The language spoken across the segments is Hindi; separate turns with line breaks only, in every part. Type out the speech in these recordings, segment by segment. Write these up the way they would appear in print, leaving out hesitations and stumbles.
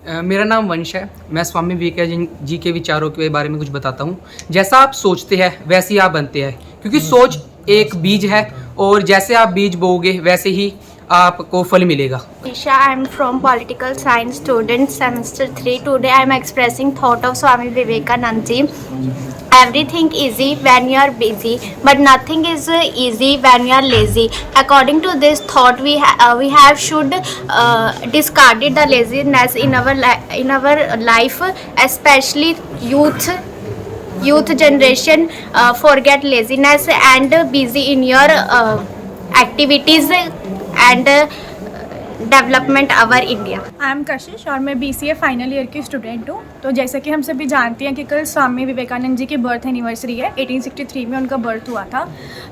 मेरा नाम वंश है। मैं स्वामी विवेकानंद जी के विचारों के बारे में कुछ बताता हूँ। जैसा आप सोचते हैं वैसे ही आप बनते हैं, क्योंकि सोच एक बीज है और जैसे आप बीज बोओगे वैसे ही आपको फल मिलेगा।
Isha, I am from political science student semester 3. Today I am expressing thought of Swami Vivekanand ji. Everything easy when you are busy, but nothing is easy when you are lazy. According to this thought, we have should discarded the laziness in our life, especially youth generation forget laziness and busy in your activities and development our India.
I am Kashish और मैं BCA फाइनल ईयर की स्टूडेंट हूँ। तो जैसे कि हम सभी जानते हैं कि कल स्वामी विवेकानंद जी की बर्थ एनिवर्सरी है। 1863 में उनका बर्थ हुआ था।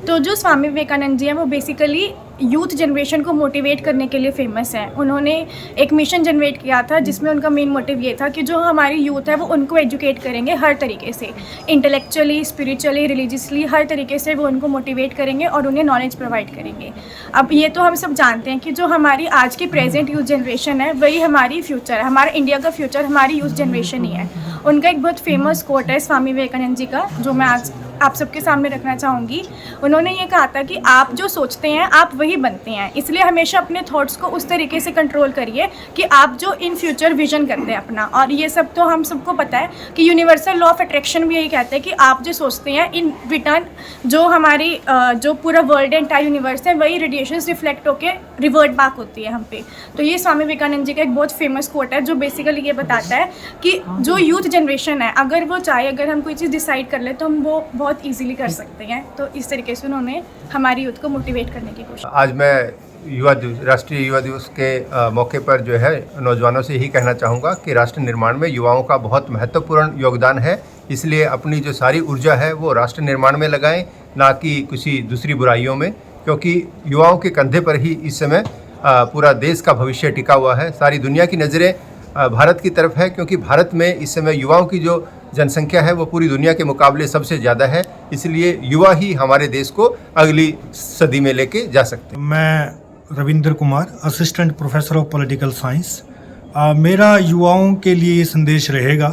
तो जो स्वामी विवेकानंद जी हैं वो बेसिकली यूथ जनरेशन को मोटिवेट करने के लिए फेमस हैं। उन्होंने एक मिशन जनरेट किया था जिसमें उनका मेन मोटिव ये था कि जो हमारी यूथ है वो उनको एजुकेट करेंगे हर तरीके से, इंटेलेक्चुअली, स्पिरिचुअली, रिलीजियसली, हर तरीके से वो उनको मोटिवेट करेंगे और उन्हें नॉलेज प्रोवाइड करेंगे। अब ये तो हम सब जानते हैं कि जो हमारी आज की प्रेजेंट यूथ जनरेशन है वही हमारी फ्यूचर है, हमारा इंडिया का फ्यूचर हमारी यूथ जनरेशन ही है। उनका एक बहुत फेमस कोट है स्वामी विवेकानंद जी का, जो मैं आज आप सबके सामने रखना चाहूँगी। उन्होंने ये कहा था कि आप जो सोचते हैं आप वही बनते हैं, इसलिए हमेशा अपने थॉट्स को उस तरीके से कंट्रोल करिए कि आप जो इन फ्यूचर विजन करते हैं अपना। और ये सब तो हम सबको पता है कि यूनिवर्सल लॉ ऑफ अट्रैक्शन भी यही कहते हैं कि आप जो सोचते हैं इन रिटर्न जो हमारी जो पूरा वर्ल्ड एंड टाइम यूनिवर्स है वही रेडिएशंस रिफ्लेक्ट होकर रिवर्ट बैक होती है हम पे। तो ये स्वामी विवेकानंद जी का एक बहुत फेमस कोट है जो बेसिकली ये बताता है कि जो यूथ जनरेशन है अगर वो चाहे, अगर हम कोई चीज़ डिसाइड कर ले तो हम वो बहुत ईजिली कर सकते हैं। तो इस तरीके से उन्होंने हमारी यूथ को मोटिवेट करने की कोशिश।
आज मैं राष्ट्रीय युवा दिवस के मौके पर जो है नौजवानों से यही कहना चाहूँगा कि राष्ट्र निर्माण में युवाओं का बहुत महत्वपूर्ण योगदान है। इसलिए अपनी जो सारी ऊर्जा है वो राष्ट्र निर्माण में लगाएं, ना कि किसी दूसरी बुराइयों में, क्योंकि युवाओं के कंधे पर ही इस समय पूरा देश का भविष्य टिका हुआ है। सारी दुनिया की नज़रें भारत की तरफ है, क्योंकि भारत में इस समय युवाओं की जो जनसंख्या है वो पूरी दुनिया के मुकाबले सबसे ज़्यादा है। इसलिए युवा ही हमारे देश को अगली सदी में लेके जा सकते हैं।
मैं Ravindra Kumar, assistant professor of political science. मेरा युवाओं के लिए ये संदेश रहेगा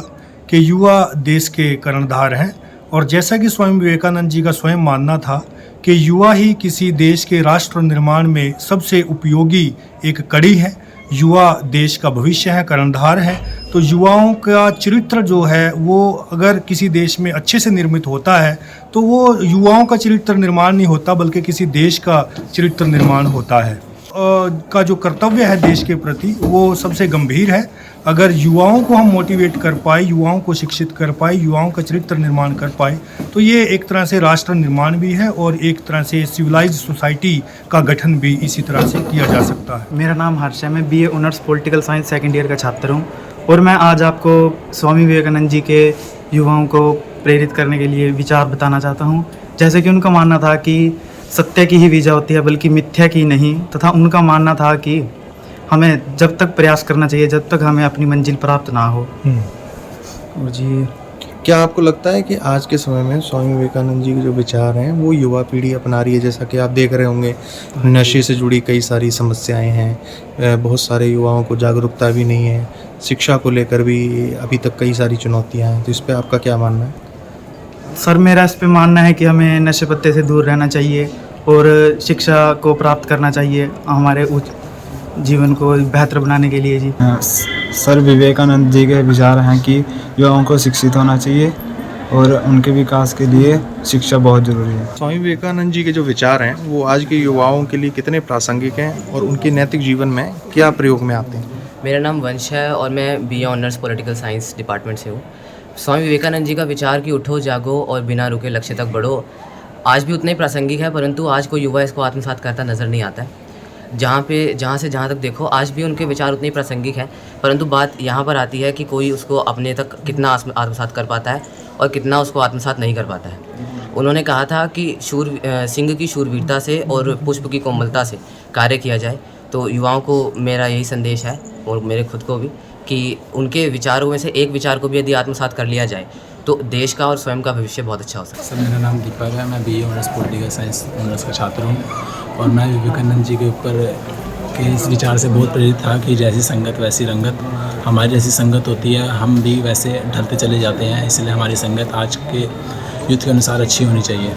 कि युवा देश के कर्णधार हैं, और जैसा कि स्वामी विवेकानंद जी का स्वयं मानना था कि युवा ही किसी देश के राष्ट्र निर्माण में सबसे उपयोगी एक कड़ी है, युवा देश का भविष्य है, कर्णधार है। तो युवाओं का चरित्र जो है वो अगर किसी देश में अच्छे से निर्मित होता है तो वो युवाओं का चरित्र निर्माण नहीं होता बल्कि किसी देश का चरित्र निर्माण होता है। का जो कर्तव्य है देश के प्रति वो सबसे गंभीर है। अगर युवाओं को हम मोटिवेट कर पाए, युवाओं को शिक्षित कर पाए, युवाओं का चरित्र निर्माण कर पाए तो ये एक तरह से राष्ट्र निर्माण भी है और एक तरह से सिविलाइज्ड सोसाइटी का गठन भी इसी तरह से किया जा सकता है।
मेरा नाम हर्ष है, मैं BA honours political science second year का छात्र हूँ और मैं आज आपको स्वामी विवेकानंद जी के युवाओं को प्रेरित करने के लिए विचार बताना चाहता हूँ। जैसे कि उनका मानना था कि सत्य की ही विजय होती है बल्कि मिथ्या की नहीं, तथा उनका मानना था कि हमें जब तक प्रयास करना चाहिए जब तक हमें अपनी मंजिल प्राप्त ना हो।
और जी, क्या आपको लगता है कि आज के समय में स्वामी विवेकानंद जी के जो विचार हैं वो युवा पीढ़ी अपना रही है? जैसा कि आप देख रहे होंगे नशे से जुड़ी कई सारी समस्याएं हैं, बहुत सारे युवाओं को जागरूकता भी नहीं है, शिक्षा को लेकर भी अभी तक कई सारी चुनौतियाँ हैं। तो इस पर आपका क्या मानना है?
सर, मेरा इस पे मानना है कि हमें नशे पत्ते से दूर रहना चाहिए और शिक्षा को प्राप्त करना चाहिए हमारे जीवन को बेहतर बनाने के लिए। जी
सर, विवेकानंद जी के विचार हैं कि युवाओं को शिक्षित होना चाहिए और उनके विकास के लिए शिक्षा बहुत ज़रूरी है।
स्वामी विवेकानंद जी के जो विचार हैं वो आज के युवाओं के लिए कितने प्रासंगिक हैं और उनके नैतिक जीवन में क्या प्रयोग में आते हैं?
मेरा नाम वंश है और मैं BA honours political science department से हूँ। स्वामी विवेकानंद जी का विचार कि उठो जागो और बिना रुके लक्ष्य तक बढ़ो आज भी उतना ही प्रासंगिक है, परंतु आज कोई युवा इसको आत्मसात करता नज़र नहीं आता है। जहाँ से जहाँ तक देखो आज भी उनके विचार उतने ही प्रासंगिक हैं, परंतु बात यहाँ पर आती है कि कोई उसको अपने तक कितना आत्मसात कर पाता है और कितना उसको आत्मसात नहीं कर पाता है। उन्होंने कहा था कि सिंह की शूरवीरता से और पुष्प की कोमलता से कार्य किया जाए। तो युवाओं को मेरा यही संदेश है और मेरे खुद को भी कि उनके विचारों में से एक विचार को भी यदि आत्मसात कर लिया जाए तो देश का और स्वयं का भविष्य बहुत अच्छा हो सकता है।
सर, मेरा नाम दीपक है, मैं BA honours political science honours का छात्र हूँ और मैं विवेकानंद जी के ऊपर के इस विचार से बहुत प्रेरित था कि जैसी संगत वैसी रंगत। हमारी जैसी संगत होती है हम भी वैसे ढलते चले जाते हैं, इसलिए हमारी संगत आज के युद्ध के अनुसार अच्छी होनी चाहिए।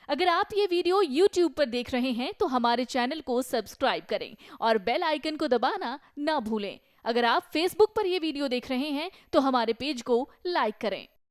अगर आप ये वीडियो YouTube पर देख रहे हैं तो हमारे चैनल को सब्सक्राइब करें और बेल आइकन को दबाना ना भूलें। अगर आप Facebook पर ये वीडियो देख रहे हैं तो हमारे पेज को लाइक करें।